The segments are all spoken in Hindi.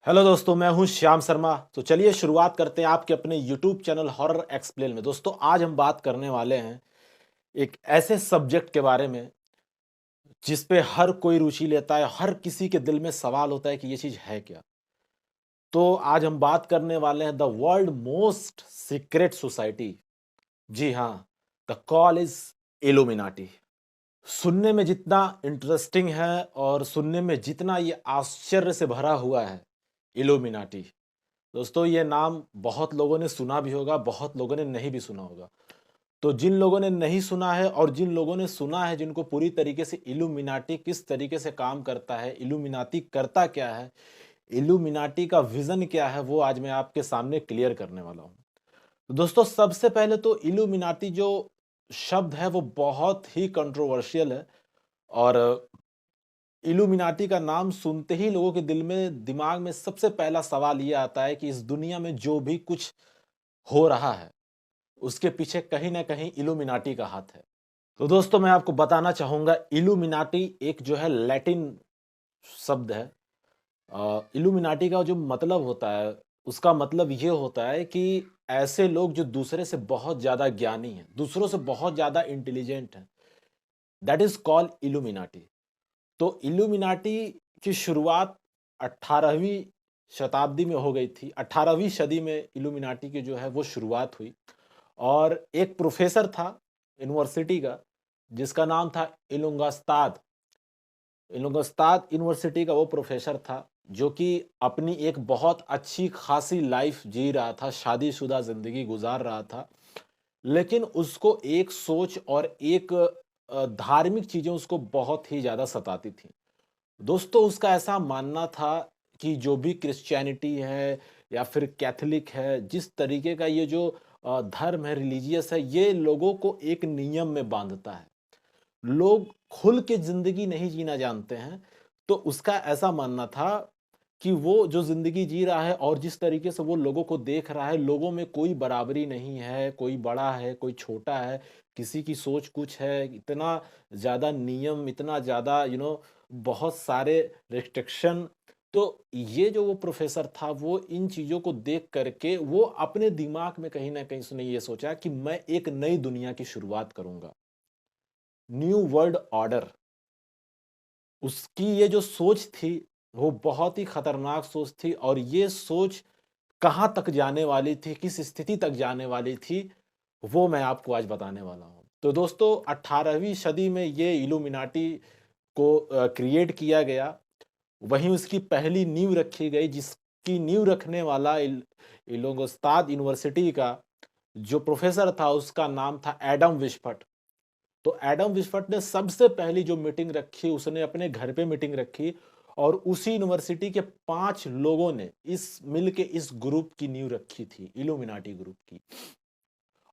हेलो दोस्तों, मैं हूं श्याम शर्मा। तो चलिए शुरुआत करते हैं आपके अपने यूट्यूब चैनल हॉरर एक्सप्लेन में। दोस्तों, आज हम बात करने वाले हैं एक ऐसे सब्जेक्ट के बारे में जिस पे हर कोई रुचि लेता है। हर किसी के दिल में सवाल होता है कि ये चीज है क्या। तो आज हम बात करने वाले हैं the world most secret society. जी हाँ, द कॉल इज इल्यूमिनाटी। सुनने में जितना इंटरेस्टिंग है और सुनने में जितना ये आश्चर्य से भरा हुआ है, इल्यूमिनाटी। दोस्तों, ये नाम बहुत लोगों ने सुना भी होगा, बहुत लोगों ने नहीं भी सुना होगा। तो जिन लोगों ने नहीं सुना है और जिन लोगों ने सुना है, जिनको पूरी तरीके से इल्यूमिनाटी किस तरीके से काम करता है, इल्यूमिनाटी करता क्या है, इल्यूमिनाटी का विजन क्या है, वो आज मैं आपके सामने क्लियर करने वाला हूँ। तो दोस्तों, सबसे पहले तो इल्यूमिनाटी जो शब्द है वो बहुत ही कंट्रोवर्शियल है। और इल्यूमिनाटी का नाम सुनते ही लोगों के दिल में, दिमाग में सबसे पहला सवाल ये आता है कि इस दुनिया में जो भी कुछ हो रहा है, उसके पीछे कहीं न कहीं इल्यूमिनाटी का हाथ है। तो दोस्तों, मैं आपको बताना चाहूँगा, इल्यूमिनाटी एक जो है लैटिन शब्द है। इल्यूमिनाटी का जो मतलब होता है, उसका मतलब ये होता है कि ऐसे लोग जो दूसरे से बहुत ज़्यादा ज्ञानी हैं, दूसरों से बहुत ज़्यादा इंटेलिजेंट हैं, दैट इज़ कॉल्ड इल्यूमिनाटी। तो इल्यूमिनाटी की शुरुआत 18वीं शताब्दी में हो गई थी। 18वीं सदी में इल्यूमिनाटी की जो है वो शुरुआत हुई। और एक प्रोफेसर था यूनिवर्सिटी का, जिसका नाम था इलुंगस्ताद। इलुंगस्ताद यूनिवर्सिटी का वो प्रोफेसर था, जो कि अपनी एक बहुत अच्छी खासी लाइफ जी रहा था, शादीशुदा ज़िंदगी गुज़ार रहा था। लेकिन उसको एक सोच और एक धार्मिक चीज़ें उसको बहुत ही ज़्यादा सताती थी। दोस्तों, उसका ऐसा मानना था कि जो भी क्रिश्चियनिटी है या फिर कैथोलिक है, जिस तरीके का ये जो धर्म है, रिलीजियस है, ये लोगों को एक नियम में बांधता है। लोग खुल के ज़िंदगी नहीं जीना जानते हैं। तो उसका ऐसा मानना था कि वो जो ज़िंदगी जी रहा है और जिस तरीके से वो लोगों को देख रहा है, लोगों में कोई बराबरी नहीं है, कोई बड़ा है, कोई छोटा है, किसी की सोच कुछ है, इतना ज़्यादा नियम, इतना ज़्यादा बहुत सारे रिस्ट्रिक्शन। तो ये जो वो प्रोफ़ेसर था, वो इन चीज़ों को देख कर के वो अपने दिमाग में कहीं न कहीं उसने ये सोचा कि मैं एक नई दुनिया की शुरुआत करूँगा। New world order. उसकी ये जो सोच थी, वो बहुत ही खतरनाक सोच थी। और ये सोच कहाँ तक जाने वाली थी, किस स्थिति तक जाने वाली थी, वो मैं आपको आज बताने वाला हूँ। तो दोस्तों, 18वीं सदी में ये इल्यूमिनाटी को क्रिएट किया गया। वहीं उसकी पहली नींव रखी गई, जिसकी नींव रखने वाला इलोंगोस्ताद यूनिवर्सिटी का जो प्रोफेसर था, उसका नाम था एडम विस्फट। तो एडम विस्फट ने सबसे पहली जो मीटिंग रखी, उसने अपने घर पे मीटिंग रखी। और उसी यूनिवर्सिटी के 5 लोगों ने इस मिलके इस ग्रुप की नींव रखी थी, इल्यूमिनाटी ग्रुप की।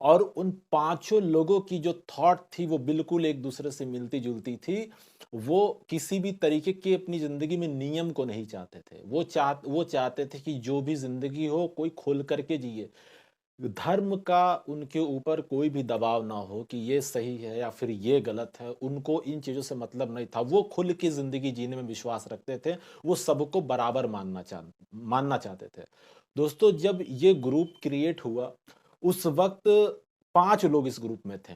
और उन पांचों लोगों की जो थॉट थी, वो बिल्कुल एक दूसरे से मिलती-जुलती थी। वो किसी भी तरीके के अपनी ज़िंदगी में नियम को नहीं चाहते थे। वो चाहते थे कि जो भी ज़िंदगी हो, कोई खुल कर के जिए। धर्म का उनके ऊपर कोई भी दबाव ना हो कि ये सही है या फिर ये गलत है, उनको इन चीज़ों से मतलब नहीं था। वो खुल के ज़िंदगी जीने में विश्वास रखते थे, वो सबको बराबर मानना चाहते थे। दोस्तों, जब ये ग्रुप क्रिएट हुआ, उस वक़्त 5 लोग इस ग्रुप में थे।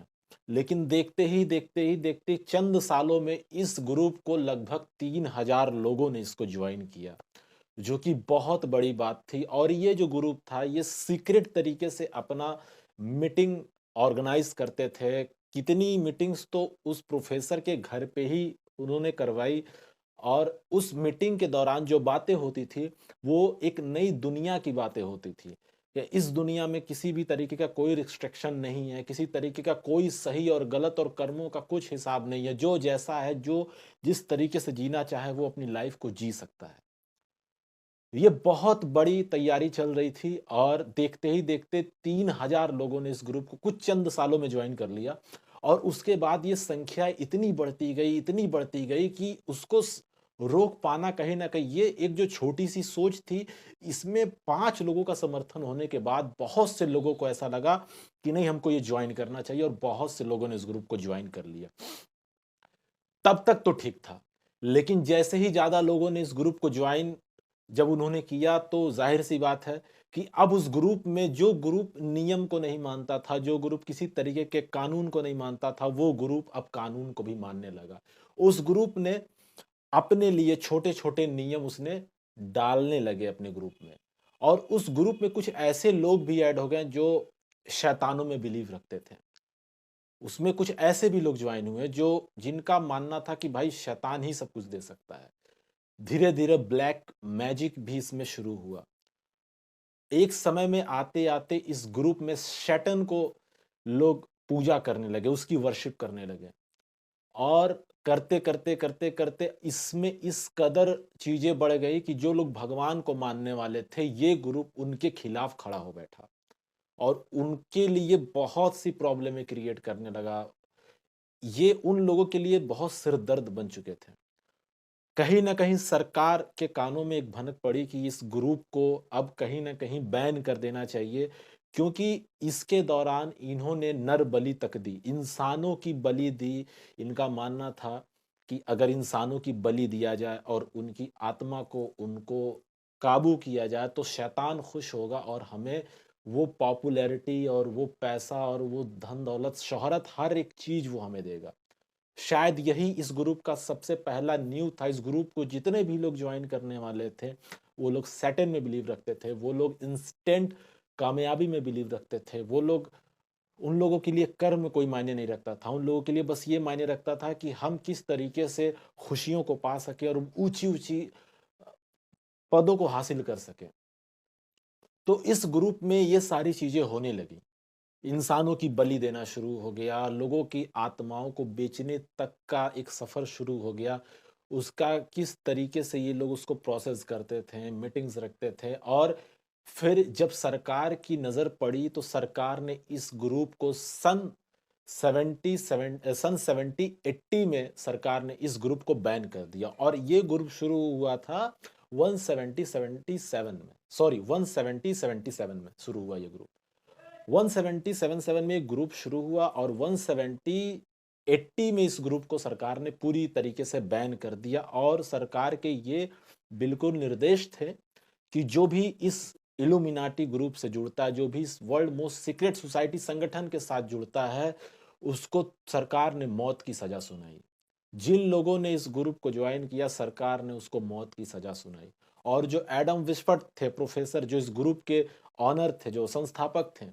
लेकिन देखते ही देखते चंद सालों में इस ग्रुप को लगभग 3000 लोगों ने इसको जॉइन किया। जो कि बहुत बड़ी बात थी। और ये जो ग्रुप था, ये सीक्रेट तरीके से अपना मीटिंग ऑर्गेनाइज करते थे। कितनी मीटिंग्स तो उस प्रोफेसर के घर पे ही उन्होंने करवाई। और उस मीटिंग के दौरान जो बातें होती थी, वो एक नई दुनिया की बातें होती थी कि इस दुनिया में किसी भी तरीके का कोई रिस्ट्रिक्शन नहीं है, किसी तरीके का कोई सही और गलत और कर्मों का कुछ हिसाब नहीं है। जो जैसा है, जो जिस तरीके से जीना चाहे, वो अपनी लाइफ को जी सकता है। ये बहुत बड़ी तैयारी चल रही थी। और देखते ही देखते 3000 लोगों ने इस ग्रुप को कुछ चंद सालों में ज्वाइन कर लिया। और उसके बाद ये संख्या इतनी बढ़ती गई कि उसको रोक पाना, कहीं ना कहीं ये एक जो छोटी सी सोच थी, इसमें 5 लोगों का समर्थन होने के बाद बहुत से लोगों को ऐसा लगा कि नहीं, हमको ये ज्वाइन करना चाहिए। और बहुत से लोगों ने इस ग्रुप को ज्वाइन कर लिया। तब तक तो ठीक था। लेकिन जैसे ही ज्यादा लोगों ने इस ग्रुप को ज्वाइन जब उन्होंने किया तो ज़ाहिर सी बात है कि अब उस ग्रुप में जो ग्रुप नियम को नहीं मानता था, जो ग्रुप किसी तरीके के कानून को नहीं मानता था, वो ग्रुप अब कानून को भी मानने लगा। उस ग्रुप ने अपने लिए छोटे-छोटे नियम उसने डालने लगे अपने ग्रुप में, और उस ग्रुप में कुछ ऐसे लोग भी ऐड हो गए जो शैतानों में बिलीव रखते थे। उसमें कुछ ऐसे भी लोग जॉइन हुए जो जिनका मानना था कि भाई शैतान ही सब कुछ दे सकता है। धीरे-धीरे ब्लैक मैजिक भी इसमें शुरू हुआ। एक समय में आते-आते इस ग्रुप में शैतान को लोग पूजा करने लगे, उसकी वर्शिप करने लगे, और करते-करते इसमें इस कदर चीज़ें बढ़ गई कि जो लोग भगवान को मानने वाले थे, ये ग्रुप उनके खिलाफ खड़ा हो बैठा और उनके लिए बहुत सी प्रॉब्लमें क्रिएट करने लगा। ये उन लोगों के लिए बहुत सिरदर्द बन चुके थे। कहीं न कहीं सरकार के कानों में एक भनक पड़ी कि इस ग्रुप को अब कहीं न कहीं बैन कर देना चाहिए, क्योंकि इसके दौरान इन्होंने नर बलि तक दी, इंसानों की बलि दी। इनका मानना था कि अगर इंसानों की बलि दिया जाए और उनकी आत्मा को उनको काबू किया जाए तो शैतान खुश होगा और हमें वो पॉपुलैरिटी और वो पैसा और वो धन-दौलत, शोहरत, हर एक चीज़ वो हमें देगा। शायद यही इस ग्रुप का सबसे पहला नींव था। इस ग्रुप को जितने भी लोग जॉइन करने वाले थे, वो लोग सैटन में बिलीव रखते थे, वो लोग इंस्टेंट कामयाबी में बिलीव रखते थे, वो लोग, उन लोगों के लिए कर्म कोई मायने नहीं रखता था। उन लोगों के लिए बस ये मायने रखता था कि हम किस तरीके से खुशियों को पा सकें और ऊँची-ऊँची पदों को हासिल कर सकें। तो इस ग्रुप में ये सारी चीज़ें होने लगी। इंसानों की बलि देना शुरू हो गया, लोगों की आत्माओं को बेचने तक का एक सफ़र शुरू हो गया। उसका किस तरीके से ये लोग उसको प्रोसेस करते थे, मीटिंग्स रखते थे, और फिर जब सरकार की नज़र पड़ी तो सरकार ने इस ग्रुप को सन 70-80 में सरकार ने इस ग्रुप को बैन कर दिया, और ये ग्रुप शुरू हुआ था 170-77 में, सॉरी 170-77 में शुरू हुआ ये ग्रुप। 170-77 में एक ग्रुप शुरू हुआ और 170-80 में इस ग्रुप को सरकार ने पूरी तरीके से बैन कर दिया, और सरकार के ये बिल्कुल निर्देश थे कि जो भी इस इल्यूमिनाटी ग्रुप से जुड़ता है, जो भी इस वर्ल्ड मोस्ट सीक्रेट सोसाइटी संगठन के साथ जुड़ता है, उसको सरकार ने मौत की सजा सुनाई। जिन लोगों ने इस ग्रुप को ज्वाइन किया, सरकार ने उसको मौत की सजा सुनाई। और जो एडम विस्फट थे, प्रोफेसर, जो इस ग्रुप के ऑनर थे, जो संस्थापक थे,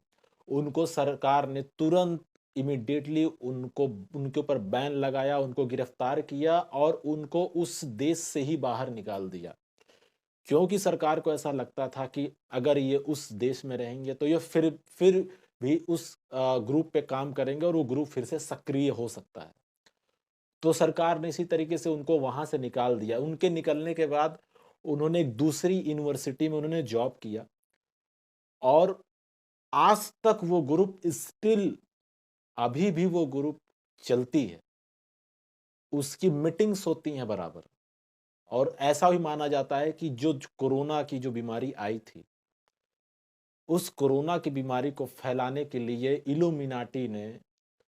उनको सरकार ने तुरंत इमीडिएटली उनको, उनके ऊपर बैन लगाया, उनको गिरफ्तार किया और उनको उस देश से ही बाहर निकाल दिया। क्योंकि सरकार को ऐसा लगता था कि अगर ये उस देश में रहेंगे तो ये फिर भी उस ग्रुप पे काम करेंगे और वो ग्रुप फिर से सक्रिय हो सकता है। तो सरकार ने इसी तरीके से उनको वहां से निकाल दिया। उनके निकलने के बाद उन्होंने एक दूसरी यूनिवर्सिटी में उन्होंने जॉब किया, और आज तक वो ग्रुप स्टिल, अभी भी वो ग्रुप चलती है, उसकी मीटिंग्स होती हैं बराबर। और ऐसा भी माना जाता है कि जो कोरोना की जो बीमारी आई थी, उस कोरोना की बीमारी को फैलाने के लिए इल्यूमिनाटी ने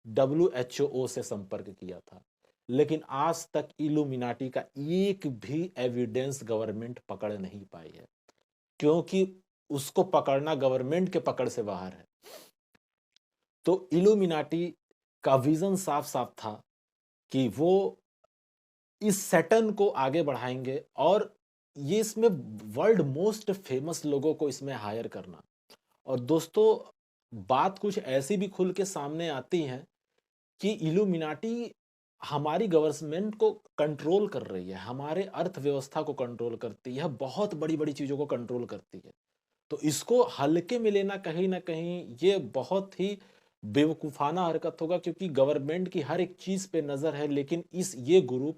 डब्ल्यूएचओ से संपर्क किया था, लेकिन आज तक इल्यूमिनाटी का एक भी एविडेंस गवर्नमेंट पकड़ नहीं पाई है, क्योंकि उसको पकड़ना गवर्नमेंट के पकड़ से बाहर है। तो इल्यूमिनाटी का विजन साफ-साफ था कि वो इस सैटर्न को आगे बढ़ाएँगे, और ये इसमें वर्ल्ड मोस्ट फेमस लोगों को इसमें हायर करना। और दोस्तों, बात कुछ ऐसी भी खुल के सामने आती है कि इल्यूमिनाटी हमारी गवर्नमेंट को कंट्रोल कर रही है, हमारे अर्थव्यवस्था को कंट्रोल करती है, बहुत बड़ी-बड़ी चीज़ों को कंट्रोल करती है। तो इसको हल्के में लेना कहीं न कहीं ये बहुत ही बेवकूफ़ाना हरकत होगा, क्योंकि गवर्नमेंट की हर एक चीज़ पे नज़र है, लेकिन ये ग्रुप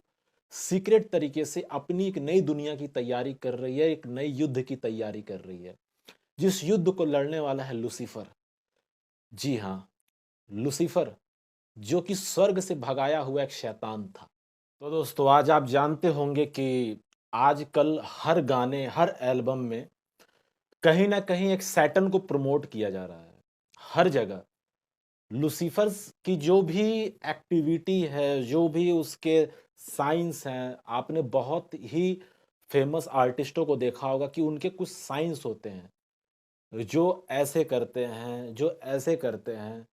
सीक्रेट तरीके से अपनी एक नई दुनिया की तैयारी कर रही है, एक नए युद्ध की तैयारी कर रही है, जिस युद्ध को लड़ने वाला है लूसीफर। जी हाँ, लूसीफर, जो कि स्वर्ग से भगाया हुआ एक शैतान था। तो दोस्तों, आज आप जानते होंगे कि आजकल हर गाने, हर एल्बम में कहीं न कहीं एक सैटन को प्रमोट किया जा रहा है, हर जगह। लूसीफर्स की जो भी एक्टिविटी है, जो भी उसके साइन्स हैं, आपने बहुत ही फेमस आर्टिस्टों को देखा होगा कि उनके कुछ साइन्स होते हैं, जो ऐसे करते हैं, जो ऐसे करते हैं,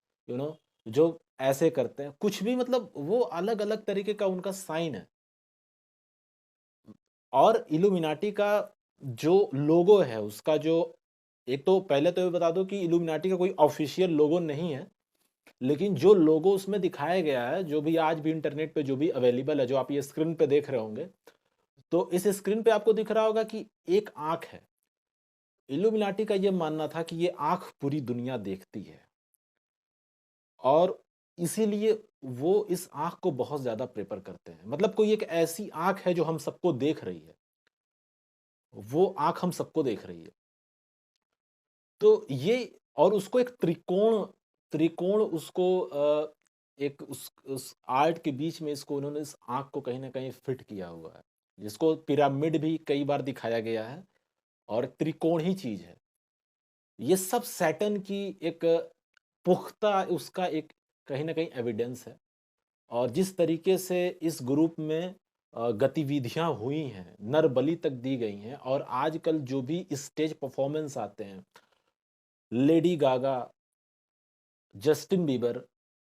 जो ऐसे करते हैं, कुछ भी मतलब वो अलग-अलग तरीके का उनका साइन है। और इल्यूमिनाटी का जो लोगो है, उसका जो एक तो पहले तो ये बता दूँ कि इल्यूमिनाटी का कोई ऑफ़िशियल लोगो नहीं है, लेकिन जो लोगो उसमें दिखाया गया है, जो भी आज भी इंटरनेट पे जो भी अवेलेबल है, जो आप ये स्क्रीन पे देख रहे होंगे, तो इस स्क्रीन पे आपको दिख रहा होगा कि एक आँख है। इल्यूमिनाटी का ये मानना था कि ये आँख पूरी दुनिया देखती है और इसीलिए वो इस आँख को बहुत ज़्यादा प्रेफ़र करते हैं। मतलब कोई एक ऐसी आँख है जो हम सबको देख रही है, वो आँख हम सबको देख रही है। तो ये और उसको एक त्रिकोण त्रिकोण उसको एक उस आर्ट के बीच में इसको उन्होंने इस आँख को कहीं न कहीं फिट किया हुआ है, जिसको पिरामिड भी कई बार दिखाया गया है और त्रिकोण ही चीज़ है। ये सब सैटर्न की एक पुख्ता उसका एक कहीं न कहीं एविडेंस है और जिस तरीके से इस ग्रुप में गतिविधियाँ हुई हैं, नर-बलि तक दी गई हैं और आजकल जो भी स्टेज परफ़ॉर्मेंस आते हैं, लेडी गागा, जस्टिन बीबर,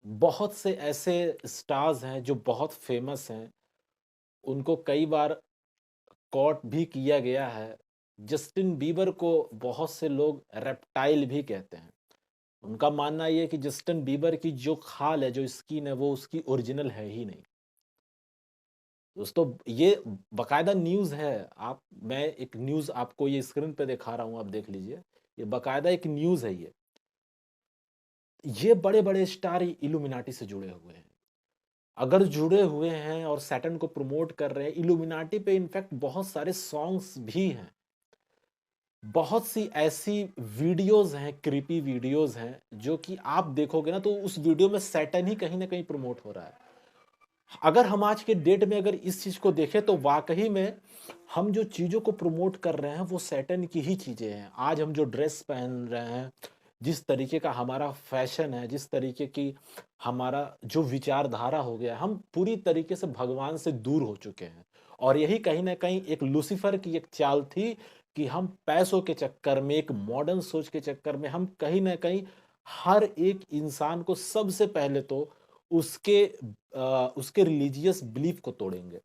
बहुत से ऐसे स्टार्स हैं जो बहुत फ़ेमस हैं, उनको कई बार कॉट भी किया गया है। जस्टिन बीबर को बहुत से लोग रेप्टाइल भी कहते हैं। उनका मानना ये है कि जस्टिन बीबर की जो खाल है, जो स्किन है, वो उसकी ओरिजिनल है ही नहीं। दोस्तों ये बाकायदा न्यूज़ है। मैं एक न्यूज़ आपको ये स्क्रीन पे दिखा रहा हूँ, आप देख लीजिए। ये बाकायदा एक न्यूज़ है ये। ये बड़े-बड़े स्टार इल्यूमिनाटी से जुड़े हुए हैं। अगर जुड़े हुए हैं और सैटर्न को प्रमोट कर रहे हैं, इल्यूमिनाटी पे इनफैक्ट बहुत सारे सॉन्ग्स भी हैं। बहुत सी ऐसी वीडियोज़ हैं, क्रीपी वीडियोज़ हैं, जो कि आप देखोगे ना तो उस वीडियो में सैटर्न ही कहीं न कहीं प्रमोट हो रहा है। अगर हम आज के डेट में अगर इस चीज़ को देखें तो वाक़ई में हम जो चीज़ों को प्रमोट कर रहे हैं वो सैटर्न की ही चीज़ें हैं। आज हम जो ड्रेस पहन रहे हैं, जिस तरीके का हमारा फैशन है, जिस तरीके की हमारा जो विचारधारा हो गया, हम पूरी तरीके से भगवान से दूर हो चुके हैं। और यही कहीं न कहीं एक लूसीफर की एक चाल थी कि हम पैसों के चक्कर में, एक मॉडर्न सोच के चक्कर में हम कहीं न कहीं हर एक इंसान को सबसे पहले तो उसके उसके रिलीजियस बिलीफ को तोड़ेंगे।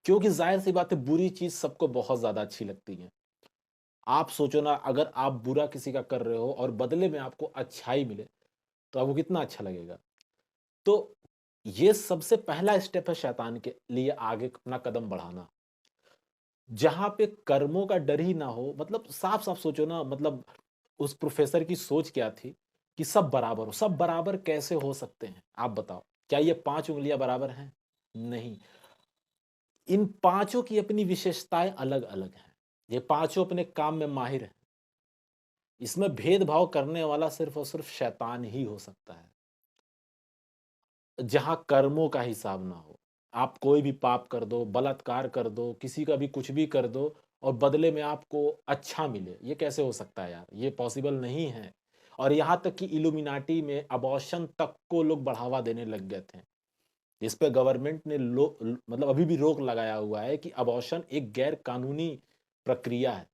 क्योंकि ज़ाहिर-सी बात है बुरी चीज़ सबको बहुत ज़्यादा अच्छी लगती है। आप सोचो ना अगर आप बुरा किसी का कर रहे हो और बदले में आपको अच्छाई मिले, तो आपको कितना अच्छा लगेगा। तो ये सबसे पहला स्टेप है शैतान के लिए आगे अपना कदम बढ़ाना। जहाँ पे कर्मों का डर ही ना हो मतलब साफ-साफ सोचो ना मतलब उस प्रोफ़ेसर की सोच क्या थी कि सब बराबर हो। सब बराबर कैसे हो सकते हैं? आप बताओ। क्या ये 5 उँगलियाँ बराबर हैं? नहीं। इन पाँचों की अपनी विशेषताएँ अलग-अलग हैं। ये पाँचों अपने काम में माहिर हैं। इसमें भेदभाव करने वाला सिर्फ़ और सिर्फ़ शैतान ही हो सकता है। जहाँ कर्मों का हिसाब ना हो। आप कोई भी पाप कर दो, बलात्कार कर दो, किसी का भी कुछ भी कर दो और बदले में आपको अच्छा मिले। ये कैसे हो सकता है यार? ये पॉसिबल नहीं है। और यहाँ तक कि इल्यूमिनाटी में अबॉर्शन तक को लोग बढ़ावा देने लग गए थे। इस पे गवर्नमेंट ने मतलब अभी भी रोक लगाया हुआ है कि अबॉर्शन एक गैर कानूनी प्रक्रिया है।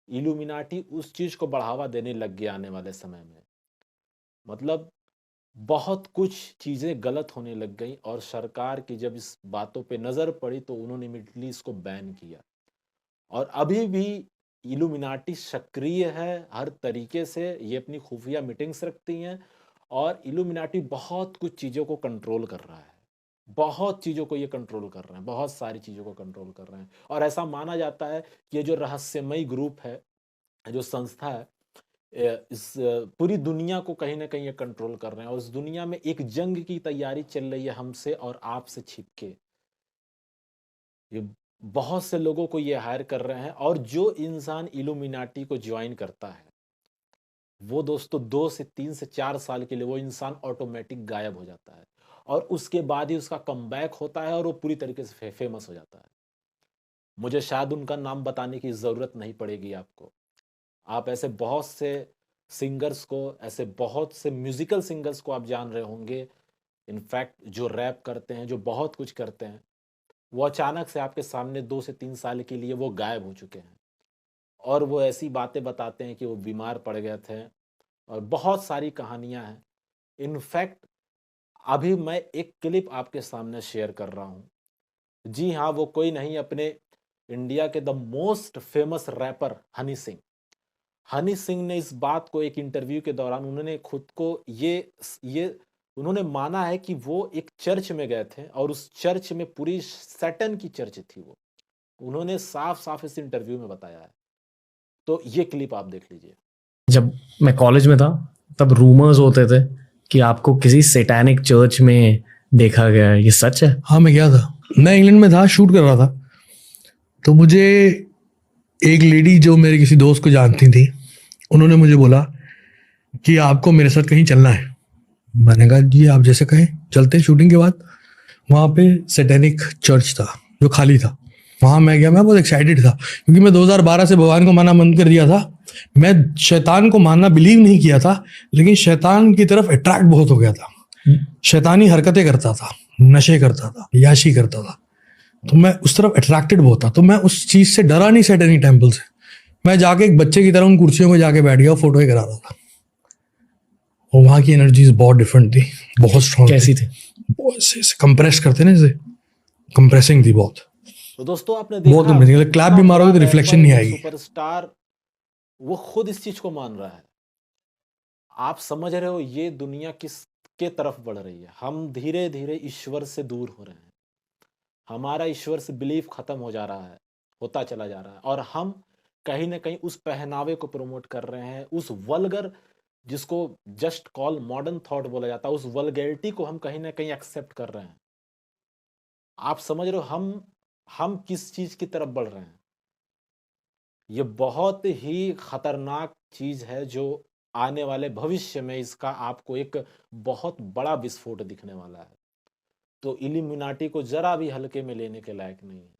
इल्यूमिनाटी उस चीज़ को बढ़ावा देने लग गया आने वाले समय में। मतलब बहुत कुछ चीज़ें गलत होने लग गई और सरकार की जब इस बातों पे नज़र पड़ी तो उन्होंने इमीडिएटली इसको बैन किया। और अभी भी इल्यूमिनाटी सक्रिय है हर तरीके से, ये अपनी खुफिया मीटिंग्स रखती हैं और इल्यूमिनाटी बहुत कुछ चीज़ों को कंट्रोल कर रहा है। बहुत चीज़ों को ये कंट्रोल कर रहे हैं, बहुत सारी चीज़ों को कंट्रोल कर रहे हैं और ऐसा माना जाता है कि ये जो रहस्यमयी ग्रुप है, जो संस्था है पूरी दुनिया को कहीं न कहीं ये कंट्रोल कर रहे हैं और उस दुनिया में एक जंग की तैयारी चल रही है हमसे और आपसे छिप के। ये बहुत से लोगों को ये हायर कर रहे हैं और जो इंसान इल्यूमिनाटी को जॉइन करता है, वो दोस्तों 2 से 3 से 4 साल के लिए वो इंसान ऑटोमैटिक गायब हो जाता है और उसके बाद ही उसका कमबैक होता है और वो पूरी तरीके से फेमस हो जाता है। मुझे शायद उनका नाम बताने की ज़रूरत नहीं पड़ेगी आपको। आप ऐसे बहुत से सिंगर्स को, ऐसे बहुत से म्यूज़िकल सिंगर्स को आप जान रहे होंगे, इनफैक्ट जो रैप करते हैं, जो बहुत कुछ करते हैं। वो अचानक से आपके सामने 2 से 3 साल के लिए वो गायब हो चुके हैं और वो ऐसी बातें बताते हैं कि वो बीमार पड़ गए थे और बहुत सारी कहानियाँ हैं। इनफैक्ट अभी मैं एक क्लिप आपके सामने शेयर कर रहा हूँ। जी हाँ, वो कोई नहीं, अपने इंडिया के the most famous rapper Honey Singh. Honey Singh ने इस बात को एक इंटरव्यू के दौरान उन्होंने खुद को ये उन्होंने माना है कि वो एक चर्च में गए थे और उस चर्च में पूरी सैटन की चर्च थी वो। उन्होंने साफ-साफ इस इंटरव्यू में बताया है। तो ये क्लिप आप देख लीजिए। जब मैं कॉलेज में था तब रूमर्स होते थे कि आपको किसी सैटेनिक चर्च में देखा गया है, ये सच है? हाँ, मैं गया था। मैं इंग्लैंड में था, शूट कर रहा था। तो मुझे एक लेडी जो मेरे किसी दोस्त को जानती थी, उन्होंने मुझे बोला कि आपको मेरे साथ कहीं चलना है। मैंने कहा जी आप जैसे कहें, चलते हैं। शूटिंग के बाद वहाँ पे सैटेनिक चर्च था जो खाली था, वहाँ मैं गया। मैं बहुत एक्साइटेड था क्योंकि मैं 2012 से भगवान को मानना बंद कर दिया था। मैं शैतान को मानना बिलीव नहीं किया था, लेकिन शैतान की तरफ अट्रैक्ट बहुत हो गया था। शैतानी हरकतें करता था, नशे करता था, याशी करता था, तो मैं उस तरफ अट्रैक्टेड बहुत था। तो मैं उस चीज से डरा नहीं, सैटेनिक टेम्पल से। मैं जाके एक बच्चे की तरह उन कुर्सियों में जाके बैठ गया, फोटो करा रहा था। और वहाँ की एनर्जीज बहुत डिफरेंट थी, बहुत स्ट्रॉन्ग कैसी थी? कंप्रेस करते ना, जैसे कंप्रेसिंग थी बहुत। तो दोस्तों आपने बहुत देखा कंप्रेसिंग, क्लैप इतना भी बड़ा मारोगे तो रिफ्लेक्शन रैपर, नहीं एक आएगी। सुपरस्टार, वो खुद इस चीज को मान रहा है। आप समझ रहे हो ये दुनिया किस के तरफ बढ़ रही है। हम धीरे-धीरे ईश्वर से दूर हो रहे हैं। हमारा ईश्वर से बिलीफ खत्म हो जा रहा है, होता चला जा रहा है और हम कहीं न कहीं उस पहनावे को प्रमोट कर रहे हैं, उस वल्गर जिसको जस्ट कॉल मॉडर्न थॉट बोला जाता है, उस वल्गैरिटी को हम कहीं न कहीं एक्सेप्ट कर रहे हैं। आप समझ रहे हो हम किस चीज़ की तरफ बढ़ रहे हैं। ये बहुत ही खतरनाक चीज़ है जो आने वाले भविष्य में इसका आपको एक बहुत बड़ा विस्फोट दिखने वाला है। तो इल्यूमिनाटी को ज़रा भी हल्के में लेने के लायक नहीं है।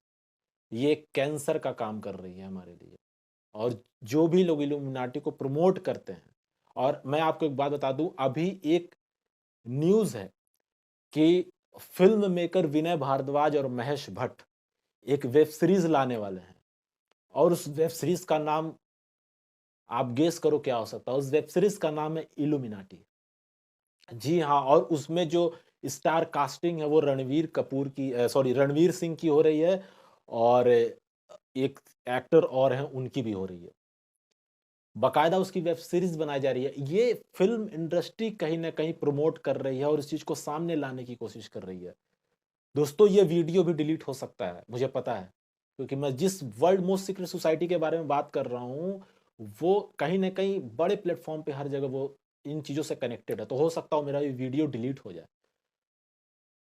ये एक कैंसर का काम कर रही है हमारे लिए और जो भी लोग इल्यूमिनाटी को प्रमोट करते हैं। और मैं आपको एक बात बता दूं, अभी एक न्यूज़ है कि फिल्म मेकर विनय भारद्वाज और महेश भट्ट एक वेब सीरीज लाने वाले हैं और उस वेब सीरीज का नाम आप गेस करो क्या हो सकता है। उस वेब सीरीज का नाम है इल्यूमिनाटी। जी हाँ, और उसमें जो स्टार कास्टिंग है वो रणवीर सिंह की हो रही है और एक एक्टर और हैं उनकी भी हो रही है। बाकायदा उसकी वेब सीरीज बनाई जा रही है। ये फिल्म इंडस्ट्री कहीं न कहीं प्रमोट कर रही है और इस चीज़ को सामने लाने की कोशिश कर रही है। दोस्तों ये वीडियो भी डिलीट हो सकता है, मुझे पता है। क्योंकि मैं जिस वर्ल्ड मोस्ट सीक्रेट सोसाइटी के बारे में बात कर रहा हूँ, वो कहीं न कहीं बड़े प्लेटफ़ॉर्म पे हर जगह वो इन चीज़ों से कनेक्टेड है। तो हो सकता हो मेरा ये वीडियो डिलीट हो जाए।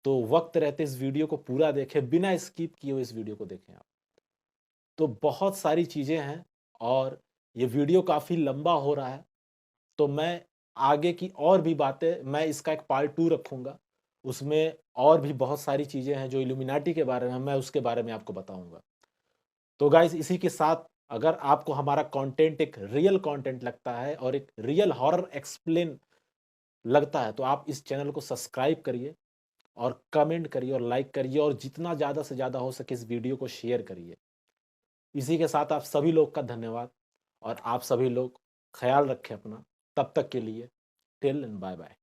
तो वक़्त रहते इस वीडियो को पूरा देखें, बिना स्किप किए हुए इस वीडियो को देखें आप। तो बहुत सारी चीज़ें हैं और ये वीडियो काफ़ी लंबा हो रहा है, तो मैं आगे की और भी बातें मैं इसका एक पार्ट 2 रखूँगा। उसमें और भी बहुत सारी चीज़ें हैं जो इल्यूमिनाटी के बारे में, मैं उसके बारे में आपको बताऊँगा। तो गाइज़ इसी के साथ अगर आपको हमारा कंटेंट एक रियल कंटेंट लगता है और एक रियल हॉरर एक्सप्लेन लगता है, तो आप इस चैनल को सब्सक्राइब करिए और कमेंट करिए और लाइक करिए और जितना ज़्यादा से ज़्यादा हो सके इस वीडियो को शेयर करिए। इसी के साथ आप सभी लोग का धन्यवाद और आप सभी लोग ख़याल रखें अपना। तब तक के लिए टिल एंड बाय बाय।